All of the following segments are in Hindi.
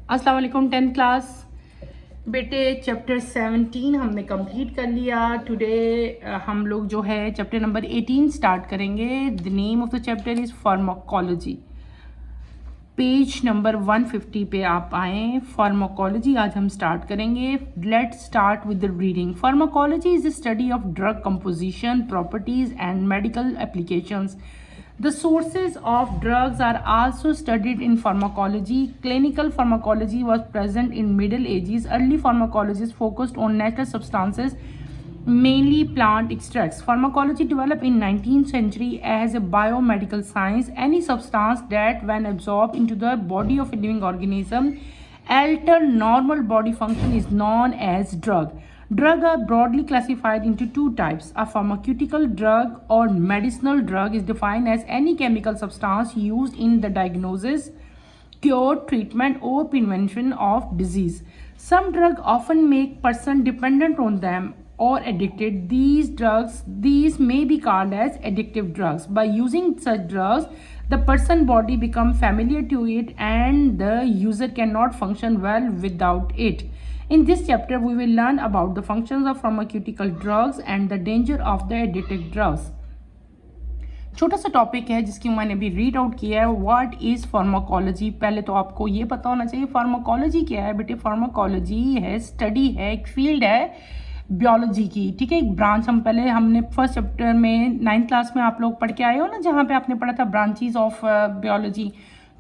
अस्सलाम वालेकुम 10th क्लास बेटे। चैप्टर 17 हमने कंप्लीट कर लिया। टुडे हम लोग जो है चैप्टर नंबर 18 स्टार्ट करेंगे। The name of the chapter is pharmacology. Page number 150 पे आप आएँ। फार्माकोलॉजी आज हम स्टार्ट करेंगे। Let's start with the reading. Pharmacology is the study of drug composition, properties and medical applications. The sources of drugs are also studied in pharmacology. Clinical pharmacology was present in Middle Ages. Early pharmacologists focused on natural substances, mainly plant extracts. Pharmacology developed in 19th century as a biomedical science. Any substance that, when absorbed into the body of a living organism, alter normal body function is known as drug. Drugs are broadly classified into two types. A pharmaceutical drug or medicinal drug is defined as any chemical substance used in the diagnosis, cure, treatment, or prevention of disease. Some drugs often make person dependent on them or addicted. These may be called as addictive drugs. By using such drugs, the person body become familiar to it and the user cannot function well without it. In this chapter, we will learn about the functions of pharmaceutical drugs and the danger of the addictive drugs. छोटा सा टॉपिक है जिसकी मैंने अभी रीड आउट किया है। What is pharmacology. पहले तो आपको ये पता होना चाहिए फार्माकोलॉजी क्या है। बेटे फार्माकोलॉजी है, स्टडी है, एक फील्ड है बियोलॉजी की, ठीक है। एक ब्रांच हमने फर्स्ट चैप्टर में 9th क्लास में आप लोग पढ़ के आए हो ना, जहाँ पे आपने पढ़ा था ब्रांचेस ऑफ बियोलॉजी।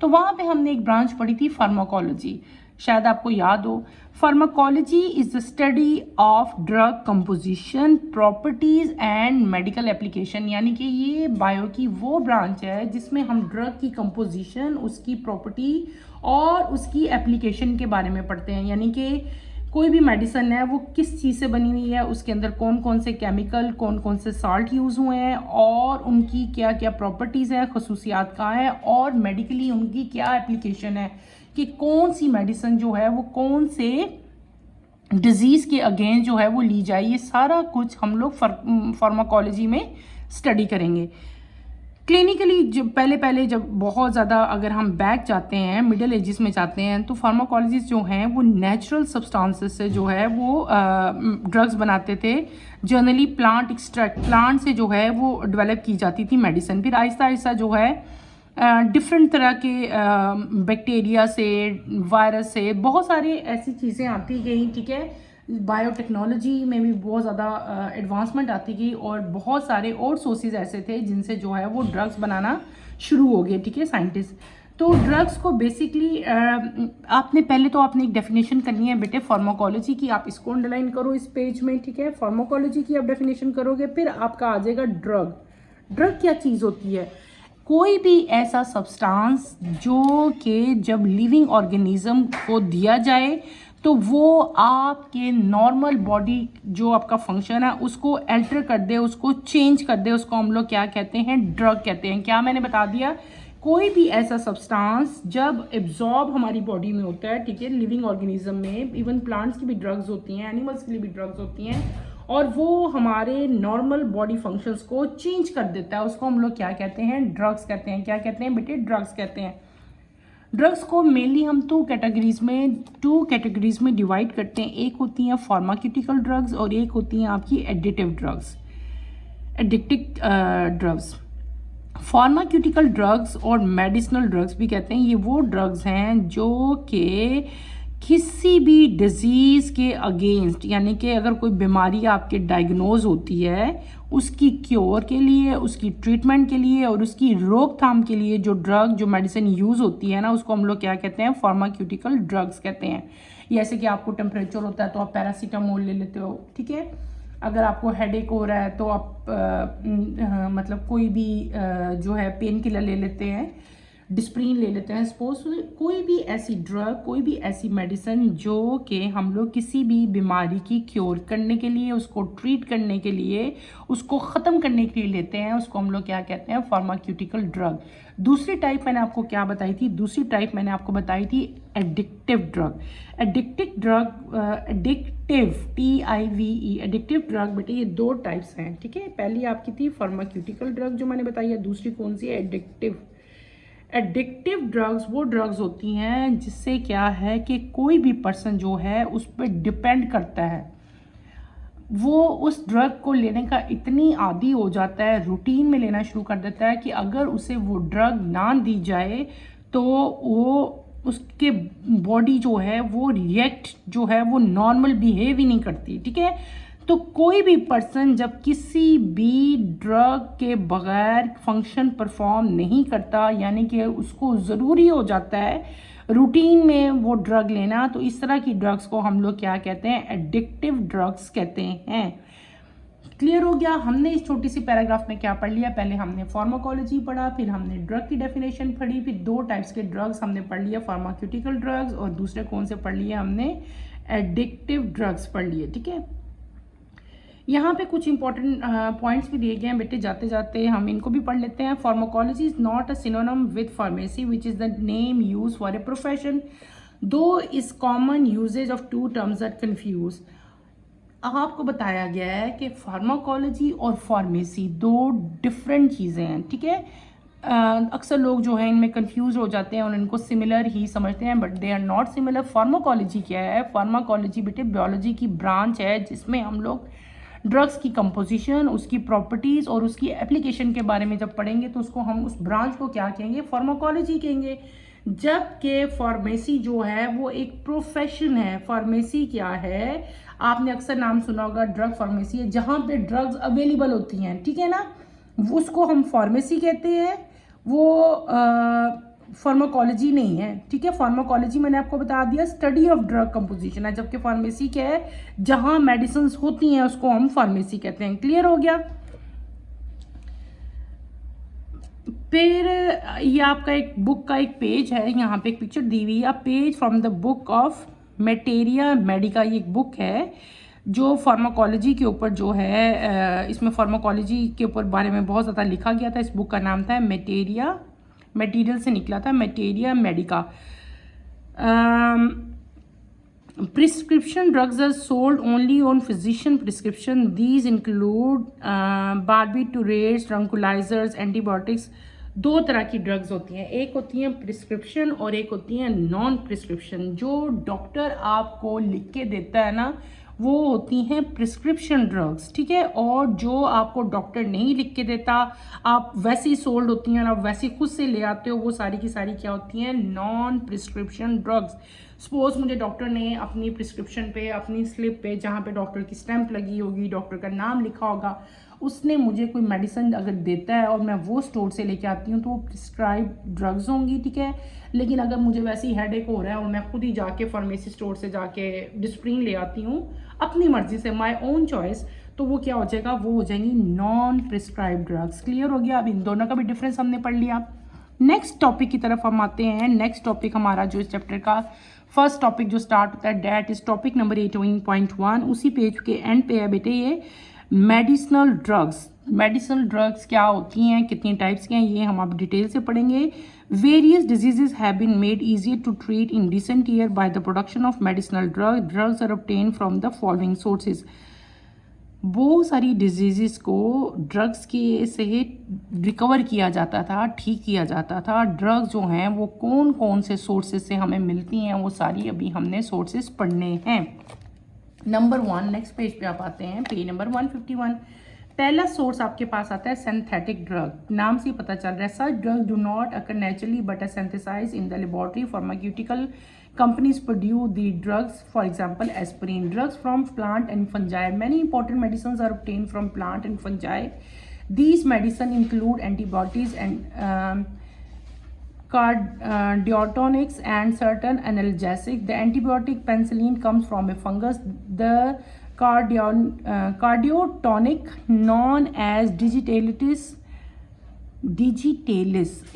तो वहाँ पे हमने एक ब्रांच पढ़ी थी फार्माकोलॉजी, शायद आपको याद हो। Pharmacology is the study of drug composition, properties and medical application. यानी कि ये बायो की वो ब्रांच है जिसमें हम ड्रग की कंपोजिशन, उसकी प्रॉपर्टी और उसकी एप्लीकेशन के बारे में पढ़ते हैं। यानी कि कोई भी मेडिसिन है वो किस चीज़ से बनी हुई है, उसके अंदर कौन कौन से केमिकल, कौन कौन से साल्ट यूज़ हुए हैं और उनकी क्या क्या प्रॉपर्टीज़ है, खसूसियात कहाँ है और मेडिकली उनकी क्या एप्लीकेशन है कि कौन सी मेडिसिन जो है वो कौन से डिजीज़ के अगेंस्ट जो है वो ली जाए। ये सारा कुछ हम लोग फार्माकोलॉजी में स्टडी करेंगे। क्लिनिकली जब पहले जब बहुत ज़्यादा अगर हम बैक जाते हैं, मिडिल एजेस में जाते हैं, तो फार्माकोलॉजिस्ट जो हैं वो नेचुरल सब्सटेंसेस से जो है वो ड्रग्स बनाते थे। जनरली प्लांट एक्सट्रैक्ट, प्लांट से जो है वो डेवलप की जाती थी मेडिसिन। फिर आहिस्ता आहिस्ता जो है डिफरेंट तरह के बैक्टीरिया से, वायरस से बहुत सारे ऐसी चीज़ें आती गई, ठीक है। बायोटेक्नोलॉजी में भी बहुत ज़्यादा एडवांसमेंट आती गई और बहुत सारे और सोर्सेज ऐसे थे जिनसे जो है वो ड्रग्स बनाना शुरू हो गए, ठीक है, साइंटिस्ट। तो ड्रग्स को बेसिकली आपने एक डेफिनेशन करनी है बेटे फार्माकोलॉजी की। आप इसको अंडरलाइन करो इस पेज में, ठीक है। फार्माकोलॉजी की आप डेफिनेशन करोगे, फिर आपका आ जाएगा ड्रग। ड्रग क्या चीज़ होती है? कोई भी ऐसा सब्सटेंस जो कि जब लिविंग ऑर्गेनिज्म को दिया जाए तो वो आपके नॉर्मल बॉडी जो आपका फंक्शन है उसको अल्टर कर दे, उसको चेंज कर दे, उसको हम लोग क्या कहते हैं? ड्रग कहते हैं। क्या मैंने बता दिया? कोई भी ऐसा सब्सटेंस जब एब्जॉर्ब हमारी बॉडी में होता है, ठीक है, लिविंग ऑर्गेनिज्म में, इवन प्लांट्स की भी ड्रग्स होती हैं, एनिमल्स के लिए भी ड्रग्स होती हैं, और वो हमारे नॉर्मल बॉडी फंक्शंस को चेंज कर देता है, उसको हम लोग क्या कहते हैं? ड्रग्स कहते हैं। क्या कहते हैं बेटे? ड्रग्स कहते हैं। ड्रग्स को मेनली हम टू कैटेगरीज में डिवाइड करते हैं। एक होती हैं फार्मास्यूटिकल ड्रग्स और एक होती हैं आपकी एडिक्टिव ड्रग्स। फार्मास्यूटिकल ड्रग्स और मेडिसिनल ड्रग्स भी कहते हैं। ये वो ड्रग्स हैं जो कि किसी भी डिजीज़ के अगेंस्ट, यानी कि अगर कोई बीमारी आपके डायग्नोज होती है, उसकी क्योर के लिए, उसकी ट्रीटमेंट के लिए और उसकी रोकथाम के लिए जो मेडिसिन यूज़ होती है ना, उसको हम लोग क्या कहते हैं? फार्मास्यूटिकल ड्रग्स कहते हैं। जैसे कि आपको टेम्परेचर होता है तो आप पैरासीटामोल ले लेते हो, ठीक है। अगर आपको हेडेक हो रहा है तो आप मतलब कोई भी जो है पेन किलर ले लेते हैं, डिस्प्रिन ले लेते हैं। सपोज कोई भी ऐसी ड्रग, कोई भी ऐसी मेडिसिन जो कि हम लोग किसी भी बीमारी की क्योर करने के लिए, उसको ट्रीट करने के लिए, उसको ख़त्म करने के लिए लेते हैं, उसको हम लोग क्या कहते हैं? Pharmaceutical drug. दूसरी टाइप मैंने आपको क्या बताई थी? दूसरी टाइप मैंने आपको बताई थी addictive drug. Addictive TIVE, addictive drug बेटे ये दो टाइप्स हैं, ठीक है। पहली आपकी थी फार्मास्यूटिकल ड्रग जो मैंने बताई है, दूसरी कौन सी है? एडिक्टिव एडिक्टिव ड्रग्स वो ड्रग्स होती हैं जिससे क्या है कि कोई भी पर्सन जो है उस पर डिपेंड करता है, वो उस ड्रग को लेने का इतनी आदी हो जाता है, रूटीन में लेना शुरू कर देता है कि अगर उसे वो ड्रग ना दी जाए तो वो उसके बॉडी जो है वो रिएक्ट जो है वो नॉर्मल बिहेव ही नहीं करती। ठीक है, तो कोई भी पर्सन जब किसी भी ड्रग के बगैर फंक्शन परफॉर्म नहीं करता, यानी कि उसको ज़रूरी हो जाता है रूटीन में वो ड्रग लेना, तो इस तरह की ड्रग्स को हम लोग क्या कहते हैं, एडिक्टिव ड्रग्स कहते हैं। क्लियर हो गया। हमने इस छोटी सी पैराग्राफ में क्या पढ़ लिया, पहले हमने फार्माकोलॉजी पढ़ा, फिर हमने ड्रग की डेफिनेशन पढ़ी, फिर दो टाइप्स के ड्रग्स हमने पढ़ लिया, फार्माक्यूटिकल ड्रग्स, और दूसरे कौन से पढ़ लिए हमने, एडिक्टिव ड्रग्स पढ़ लिए। ठीक है, यहाँ पे कुछ इंपॉर्टेंट पॉइंट्स भी दिए गए हैं बेटे, जाते जाते हम इनको भी पढ़ लेते हैं। Pharmacology is not a synonym with pharmacy which is the name use for a profession though is common usages of two terms that confuse. आपको बताया गया है कि फार्माकोलॉजी और फार्मेसी दो डिफरेंट चीज़ें हैं। ठीक है, अक्सर लोग जो है इनमें कंफ्यूज हो जाते हैं और इनको सिमिलर ही समझते हैं, but they are not similar. Pharmacology क्या है, फार्माकोलॉजी बेटे बायोलॉजी की ब्रांच है जिसमें हम लोग ड्रग्स की कंपोजिशन, उसकी प्रॉपर्टीज़ और उसकी एप्लीकेशन के बारे में जब पढ़ेंगे तो उसको हम उस ब्रांच को क्या कहेंगे, फार्माकोलॉजी कहेंगे। जबकि फार्मेसी जो है वो एक प्रोफेशन है। फार्मेसी क्या है, आपने अक्सर नाम सुना होगा, ड्रग फार्मेसी है जहाँ पे ड्रग्स अवेलेबल होती हैं। ठीक है ना, उसको हम फार्मेसी कहते हैं, वो फार्माकोलॉजी नहीं है। ठीक है, फार्माकोलॉजी मैंने आपको बता दिया स्टडी ऑफ ड्रग कंपोजिशन है, जबकि फार्मेसी क्या है, जहां मेडिसिन होती हैं उसको हम फार्मेसी कहते हैं। क्लियर हो गया। फिर ये आपका एक बुक का एक पेज है, यहाँ पे एक पिक्चर दी हुई है, page from the book of materia medica. ये एक बुक है जो फार्माकोलॉजी के ऊपर जो है, इसमें फार्माकोलॉजी के ऊपर बारे में बहुत ज़्यादा लिखा गया था। इस बुक का नाम था मटेरियल से निकला था, materia medica. Prescription drugs are sold only on physician prescription. These include barbiturates, tranquilizers, antibiotics. दो तरह की ड्रग्स होती हैं, एक होती हैं प्रिस्क्रिप्शन और एक होती हैं नॉन प्रिस्क्रिप्शन। जो डॉक्टर आपको लिख के देता है ना, वो होती हैं प्रिस्क्रिप्शन ड्रग्स। ठीक है, और जो आपको डॉक्टर नहीं लिख के देता, आप वैसी सोल्ड होती हैं, आप वैसी खुद से ले आते हो, वो सारी की सारी क्या होती हैं, नॉन प्रिस्क्रिप्शन ड्रग्स। सपोज मुझे डॉक्टर ने अपनी प्रिस्क्रिप्शन पे, अपनी स्लिप पे जहाँ पे डॉक्टर की स्टैंप लगी होगी, डॉक्टर का नाम लिखा होगा, उसने मुझे कोई मेडिसिन अगर देता है और मैं वो स्टोर से लेके आती हूँ तो वो प्रिस्क्राइब ड्रग्स होंगी। ठीक है, लेकिन अगर मुझे वैसे ही हेडेक हो रहा है और मैं खुद ही जाके फार्मेसी स्टोर से जाके डिस्प्रिन ले आती हूँ अपनी मर्जी से, माय ओन चॉइस, तो वो क्या हो जाएगा, वो हो जाएंगी नॉन प्रिस्क्राइब ड्रग्स। क्लियर हो गया। अब इन दोनों का भी डिफरेंस हमने पढ़ लिया। नेक्स्ट टॉपिक की तरफ हम आते हैं। नेक्स्ट टॉपिक हमारा जो इस चैप्टर का फर्स्ट टॉपिक जो स्टार्ट होता है, डैट इज टॉपिक नंबर 18.1। उसी पेज के एंड पे है बेटे ये मेडिसिनल ड्रग्स। मेडिसिनल ड्रग्स क्या होती हैं, कितनी टाइप्स के हैं, ये हम अब डिटेल से पढ़ेंगे। Various diseases have been made easier to treat in recent year by the production of medicinal drugs are obtained from the following sources. बहुत सारी डिजीज़ को ड्रग्स के से रिकवर किया जाता था, ठीक किया जाता था। ड्रग्स जो हैं वो कौन कौन से सोर्सेज से हमें मिलती हैं, वो सारी अभी हमने सोर्सेज पढ़ने हैं। नंबर 1, नेक्स्ट पेज पे आप आते हैं, पेज नंबर 151। पहला सोर्स आपके पास आता है सिंथेटिक ड्रग। नाम से पता चल रहा है, such drug do not occur naturally but are synthesize in the laboratory. Pharmaceutical companies produce the drugs, for example aspirin. Drugs from plant and fungi. Many important medicines are obtained from plant and fungi. These medicine include antibiotics and cardiotonics and certain analgesics. The antibiotic penicillin comes from a fungus. The cardiotonic known as digitalis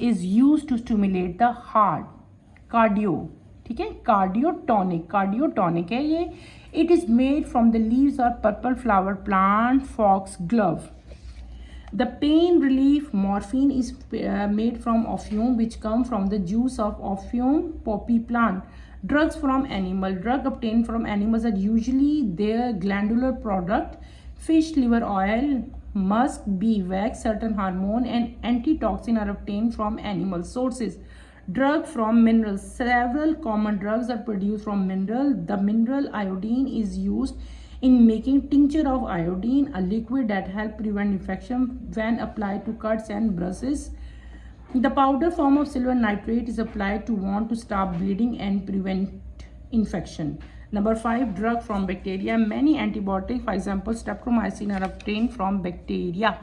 is used to stimulate the heart. ठीक है, कार्डियोटॉनिक है ये। It is made from the leaves और purple flower plant foxglove. The pain relief morphine is made from opium which come from the juice of opium poppy plant. Drugs from animal. Drug obtained from animals are usually their glandular product, fish liver oil, musk, beeswax, certain hormone and antitoxin are obtained from animal sources. Drug from minerals. Several common drugs are produced from mineral. The mineral iodine is used in making tincture of iodine, a liquid that helps prevent infection when applied to cuts and bruises. The powder form of silver nitrate is applied to want to stop bleeding and prevent infection. Number 5, drug from bacteria. Many antibiotics, for example, streptomycin, are obtained from bacteria.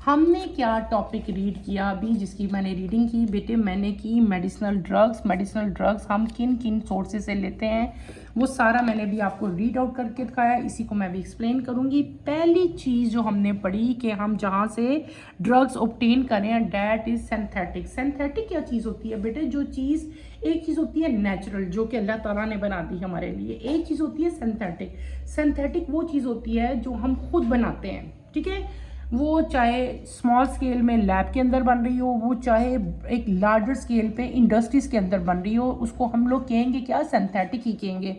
हमने क्या टॉपिक रीड किया अभी, जिसकी मैंने रीडिंग की बेटे, मैंने की मेडिसिनल ड्रग्स हम किन किन सोर्सेज से लेते हैं वो सारा मैंने भी आपको रीड आउट करके दिखाया, इसी को मैं भी एक्सप्लेन करूँगी। पहली चीज़ जो हमने पढ़ी कि हम जहाँ से ड्रग्स ऑब्टेन करें डैट इज़ सिंथेटिक। सिंथेटिक क्या चीज़ होती है बेटे? जो चीज़, एक चीज़ होती है नेचुरल जो कि अल्लाह ताला ने बना दी हमारे लिए, एक चीज़ होती है सिंथेटिक। सिंथेटिक वो चीज़ होती है जो हम खुद बनाते हैं, ठीक है, वो चाहे स्मॉल स्केल में लैब के अंदर बन रही हो, वो चाहे एक लार्जर स्केल पे इंडस्ट्रीज़ के अंदर बन रही हो, उसको हम लोग कहेंगे क्या? सिंथेटिक ही कहेंगे।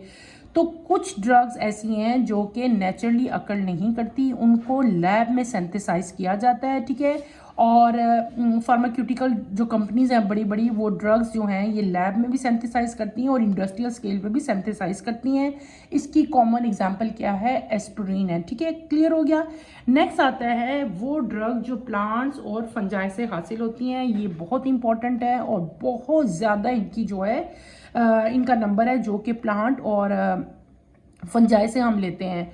तो कुछ ड्रग्स ऐसी हैं जो कि नेचुरली अकल नहीं करती, उनको लैब में सिंथेसाइज किया जाता है, ठीक है। और फार्मास्यूटिकल जो कंपनीज़ हैं बड़ी बड़ी, वो ड्रग्स जो हैं ये लैब में भी सिंथेसाइज करती हैं और इंडस्ट्रियल स्केल पे भी सिंथेसाइज करती हैं। इसकी कॉमन एग्जांपल क्या है? एस्पिरिन है, ठीक है, क्लियर हो गया। नेक्स्ट आता है वो ड्रग जो प्लांट्स और फंजाई से हासिल होती हैं, ये बहुत इंपॉर्टेंट है और बहुत ज़्यादा इनकी जो है इनका नंबर है जो कि प्लांट और फंजाई से हम लेते हैं।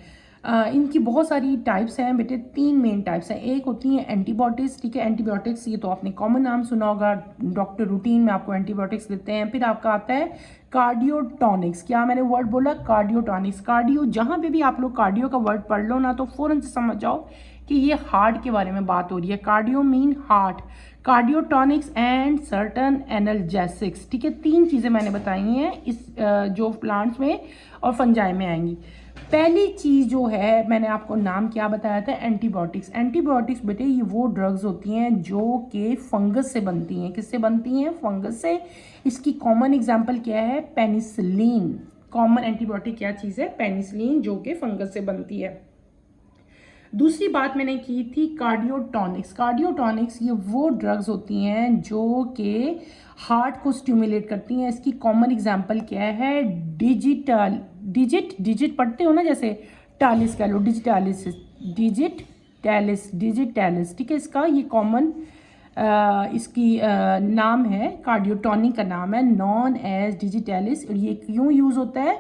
इनकी बहुत सारी टाइप्स हैं बेटे, 3 मेन टाइप्स हैं। एक होती हैं एंटीबायोटिक्स, ठीक है, एंटीबायोटिक्स ये तो आपने कॉमन नाम सुना होगा, डॉक्टर रूटीन में आपको एंटीबायोटिक्स देते हैं। फिर आपका आता है कार्डियोटॉनिक्स। क्या मैंने वर्ड बोला? कार्डियोटॉनिक्स। कार्डियो, जहाँ पे भी आप लोग कार्डियो का वर्ड पढ़ लो ना तो फ़ौरन से समझ जाओ कि ये हार्ट के बारे में बात हो रही है। Cardio mean heart, cardiotonics and certain analgesics, ठीक है। 3 चीज़ें मैंने बताई हैं इस जो प्लांट्स में और फंजाई में आएंगी। पहली चीज़ जो है मैंने आपको नाम क्या बताया था? एंटीबायोटिक्स। एंटीबायोटिक्स बेटे ये वो ड्रग्स होती हैं जो कि फंगस से बनती हैं। किससे बनती हैं? फंगस से। इसकी कॉमन एग्जांपल क्या है? पेनिसिलिन। कॉमन एंटीबायोटिक क्या चीज़ है? पेनिसिलिन, जो कि फंगस से बनती है। दूसरी बात मैंने की थी कार्डियोटॉनिक्स। कार्डियोटॉनिक्स ये वो ड्रग्स होती हैं जो कि हार्ट को स्टिमुलेट करती हैं। इसकी कॉमन एग्जांपल क्या है? डिजिट पढ़ते हो ना, जैसे टालिस कह लो, डिजिटैलिस, ठीक है। इसका ये कॉमन इसकी नाम है, कार्डियोटॉनिक का नाम है, नॉन एज डिजिटैलिस। और ये क्यों यूज़ होता है?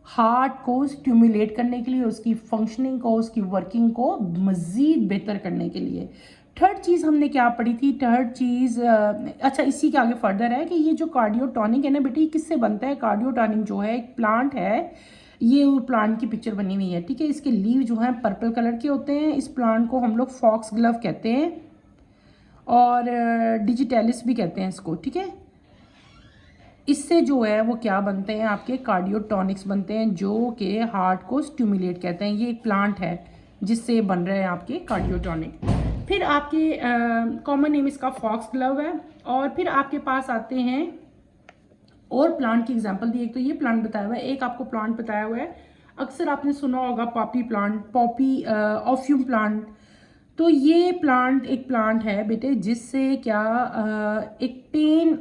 हार्ट को स्टिमुलेट करने के लिए, उसकी फंक्शनिंग को, उसकी वर्किंग को मज़ीद बेहतर करने के लिए। थर्ड चीज़ हमने क्या पढ़ी थी? थर्ड चीज़ अच्छा इसी के आगे फर्दर है कि ये जो कार्डियोटॉनिक है ना बेटे, ये किससे बनता है? कार्डियोटॉनिक जो है एक प्लांट है, ये प्लांट की पिक्चर बनी हुई है, ठीक है। इसके लीव जो हैं पर्पल कलर के होते हैं। इस प्लांट को हम लोग फॉक्स ग्लव कहते हैं और डिजिटैलिस भी कहते हैं इसको, ठीक है। इससे जो है वो क्या बनते हैं? आपके कार्डियोटॉनिक्स बनते हैं जो कि हार्ट को स्टिमुलेट कहते हैं। ये एक प्लांट है जिससे बन रहे हैं आपके कार्डियोटॉनिक। फिर आपके कॉमन नेम इसका फॉक्स ग्लव है। और फिर आपके पास आते हैं और प्लांट की एग्जांपल दी। एक तो ये प्लांट बताया हुआ है, एक आपको प्लांट बताया हुआ है, अक्सर आपने सुना होगा पॉपी प्लांट, ऑफ्यूम प्लांट। तो ये प्लांट एक प्लांट है बेटे जिससे क्या एक पेन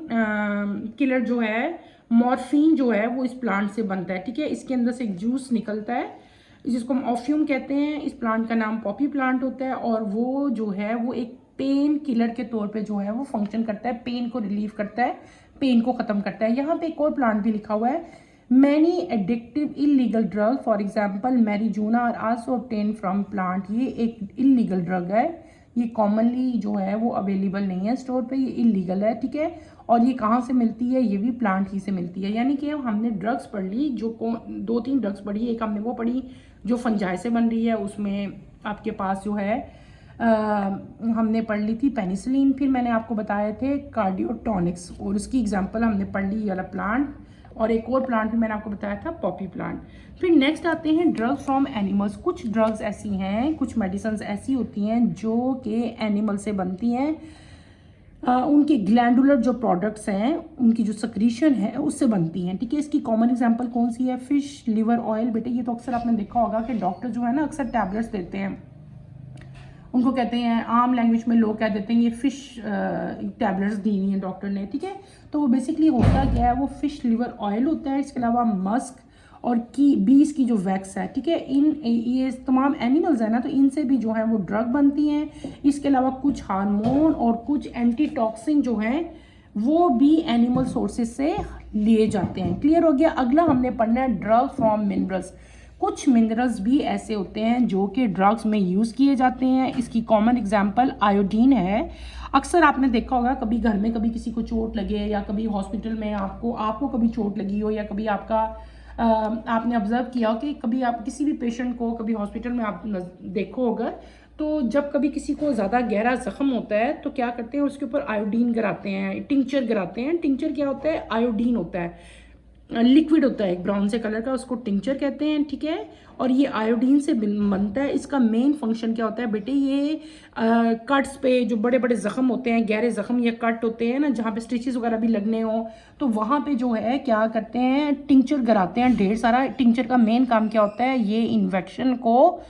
किलर जो है, मॉर्फिन जो है वो इस प्लांट से बनता है, ठीक है। इसके अंदर से एक जूस निकलता है जिसको हम ऑफ्यूम कहते हैं। इस प्लांट का नाम पॉपी प्लांट होता है और वो जो है वो एक पेन किलर के तौर पे जो है वो फंक्शन करता है, पेन को रिलीव करता है, पेन को ख़त्म करता है। यहाँ पे एक और प्लांट भी लिखा हुआ है, many addictive illegal drug for example marijuana are also obtain from plant. ये एक इलीगल ड्रग है, ये कॉमनली जो है वो अवेलेबल नहीं है स्टोर पे, ये इलीगल है, ठीक है। और ये कहाँ से मिलती है? ये भी प्लांट ही से मिलती है। यानी कि हमने ड्रग्स पढ़ ली, जो 2-3 ड्रग्स पढ़ी। एक हमने वो पढ़ी जो फंजाई से बन रही है, उसमें आपके पास जो है हमने पढ़ ली थी पेनिसिलिन। फिर मैंने आपको बताए थे कार्डियोटॉनिक्स और उसकी एग्जांपल हमने पढ़ ली ये वाला प्लांट। और एक और प्लांट भी मैंने आपको बताया था पॉपी प्लांट। फिर नेक्स्ट आते हैं ड्रग्स फ्रॉम एनिमल्स। कुछ ड्रग्स ऐसी हैं, कुछ मेडिसिन ऐसी होती हैं जो कि एनिमल से बनती हैं। उनके ग्लैंडुलर जो प्रोडक्ट्स हैं, उनकी जो सक्रीशन है उससे बनती हैं, ठीक है। इसकी कॉमन एग्जांपल कौन सी है? Fish liver oil. बेटे ये तो अक्सर आपने देखा होगा कि डॉक्टर जो है ना अक्सर टैबलेट्स देते हैं उनको कहते हैं, आम लैंग्वेज में लोग कह देते हैं ये फ़िश टैबलेट्स दी हुई हैं डॉक्टर ने, ठीक है। तो वो बेसिकली होता क्या है, वो फ़िश लिवर ऑयल होता है, इसके अलावा मस्क और बीस की जो वैक्स है, ठीक है। ये तमाम एनिमल्स हैं ना, तो इनसे भी जो है वो ड्रग बनती हैं। इसके अलावा कुछ हार्मोन और कुछ एंटीटॉक्सिन जो हैं वो भी एनिमल सोर्सेज से लिए जाते हैं। क्लियर हो गया। अगला हमने पढ़ना है ड्रग फ्रॉम मिनरल्स। कुछ मिनरल्स भी ऐसे होते हैं जो कि ड्रग्स में यूज़ किए जाते हैं। इसकी कॉमन एग्जांपल आयोडीन है। अक्सर आपने देखा होगा कभी घर में कभी किसी को चोट लगे या कभी हॉस्पिटल में आपको कभी चोट लगी हो या कभी आपने ऑब्जर्व किया हो कि कभी आप किसी भी पेशेंट को कभी हॉस्पिटल में आप देखो होगा, तो जब कभी किसी को ज़्यादा गहरा ज़ख्म होता है तो क्या करते हैं, उसके ऊपर आयोडीन गिराते हैं, टिंचर गिराते हैं। टिंचर क्या होता है, आयोडीन होता है, लिक्विड होता है एक ब्राउन से कलर का, उसको टिंचर कहते हैं, ठीक है। और ये आयोडीन से बनता है। इसका मेन फंक्शन क्या होता है बेटे, ये कट्स पे जो बड़े बड़े ज़ख्म होते हैं, गहरे ज़ख्म या कट होते हैं ना, जहाँ पे स्टिचेस वगैरह भी लगने हो, तो वहाँ पे जो है क्या करते हैं, टिंचर गिराते हैं ढेर सारा। टिंचर का मेन काम क्या होता है, ये इन्फेक्शन को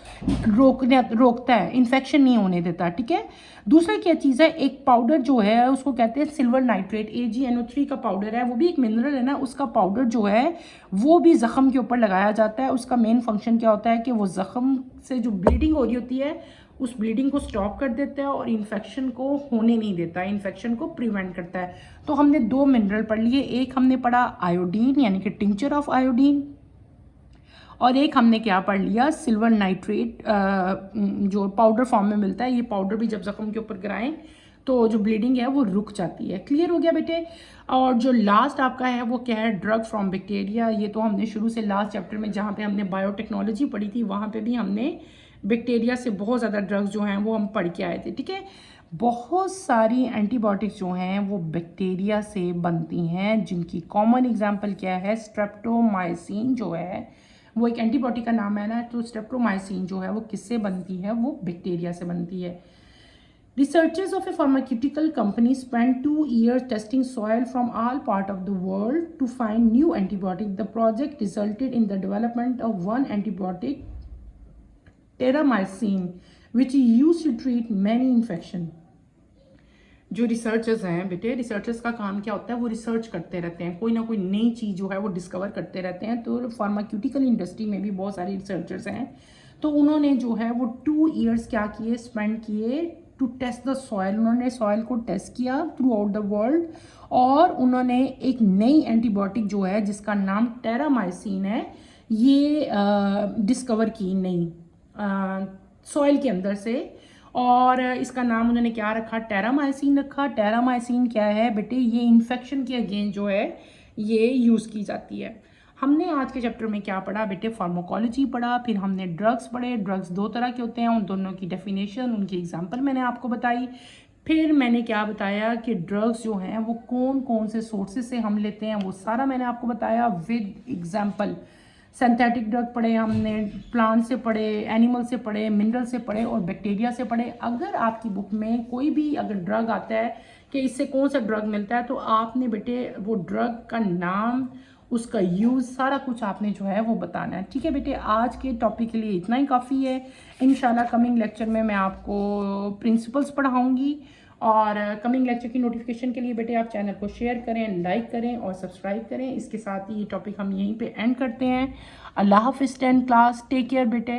रोकता है, इन्फेक्शन नहीं होने देता, ठीक है। दूसरा क्या चीज़ है, एक पाउडर जो है उसको कहते हैं सिल्वर नाइट्रेट, AgNO3 का पाउडर है, वो भी एक मिनरल है ना। उसका पाउडर जो है वो भी ज़ख्म के ऊपर लगाया जाता है। उसका मेन फंक्शन क्या होता है कि वो ज़ख्म से जो ब्लीडिंग हो रही होती है उस ब्लीडिंग को स्टॉप कर देता है और इन्फेक्शन को होने नहीं देता, इन्फेक्शन को प्रिवेंट करता है। तो हमने 2 मिनरल पढ़ लिए। एक हमने पढ़ा आयोडीन यानी कि टिंचर ऑफ आयोडीन, और एक हमने क्या पढ़ लिया, सिल्वर नाइट्रेट जो पाउडर फॉर्म में मिलता है। ये पाउडर भी जब जख्म के ऊपर गिराएं तो जो ब्लीडिंग है वो रुक जाती है। क्लियर हो गया बेटे। और जो लास्ट आपका है वो क्या है, ड्रग फ्रॉम बैक्टीरिया। ये तो हमने शुरू से लास्ट चैप्टर में जहाँ पे हमने बायोटेक्नोलॉजी पढ़ी थी वहाँ पे भी हमने बैक्टीरिया से बहुत ज़्यादा ड्रग्स जो हैं वो हम पढ़ के आए थे, ठीक है। बहुत सारी एंटीबायोटिक्स जो हैं वो बैक्टीरिया से बनती हैं, जिनकी कॉमन एग्जांपल क्या है, स्ट्रेप्टोमाइसिन जो है वो एक एंटीबायोटिक का नाम है ना। तो स्ट्रेप्टोमाइसिन जो है वो किससे बनती है, वो बैक्टीरिया से बनती है। Researchers of a pharmaceutical company spent 2 years testing soil from all parts of the world to find new antibiotic. The project resulted in the development of one antibiotic, terramycin, which is used to treat many infections. जो रिसर्चर्स हैं बेटे, रिसर्चर्स का काम क्या होता है, वो रिसर्च करते रहते हैं, कोई ना कोई नई चीज़ जो है वो डिस्कवर करते रहते हैं। तो फार्मास्यूटिकल इंडस्ट्री में भी बहुत सारे रिसर्चर्स हैं। तो उन्होंने जो है वो 2 years क्या किए, स्पेंड किए टू टेस्ट द सॉयल। उन्होंने सॉयल को टेस्ट किया थ्रू आउट द वर्ल्ड, और उन्होंने एक नई एंटीबायोटिक जो है जिसका नाम टेरामाइसिन है, ये डिस्कवर की नई सॉयल के अंदर से। और इसका नाम उन्होंने क्या रखा, टेरामाइसिन रखा। टेरामाइसिन क्या है बेटे, ये इन्फेक्शन के अगेंस्ट जो है ये यूज़ की जाती है। हमने आज के चैप्टर में क्या पढ़ा बेटे, फार्माकोलॉजी पढ़ा, फिर हमने ड्रग्स पढ़े। ड्रग्स 2 तरह के होते हैं, उन दोनों की डेफिनेशन, उनकी एग्जांपल मैंने आपको बताई। फिर मैंने क्या बताया कि ड्रग्स जो हैं वो कौन कौन से सोर्सेज से हम लेते हैं, वो सारा मैंने आपको बताया विद एग्जांपल। सिंथेटिक ड्रग पढ़े हमने, प्लांट से पढ़े, एनिमल से पढ़े, मिनरल से पढ़े और बैक्टीरिया से पढ़े। अगर आपकी बुक में कोई भी अगर ड्रग आता है कि इससे कौन सा ड्रग मिलता है, तो आपने बेटे वो ड्रग का नाम, उसका यूज़, सारा कुछ आपने जो है वो बताना है, ठीक है बेटे। आज के टॉपिक के लिए इतना ही काफ़ी है। इंशाल्लाह कमिंग लेक्चर में मैं आपको प्रिंसिपल्स पढ़ाऊँगी, और कमिंग लेक्चर की नोटिफिकेशन के लिए बेटे आप चैनल को शेयर करें, लाइक करें और सब्सक्राइब करें। इसके साथ ही ये टॉपिक हम यहीं पे एंड करते हैं। अल्लाह हाफ़िज़ 10 क्लास, टेक केयर बेटे।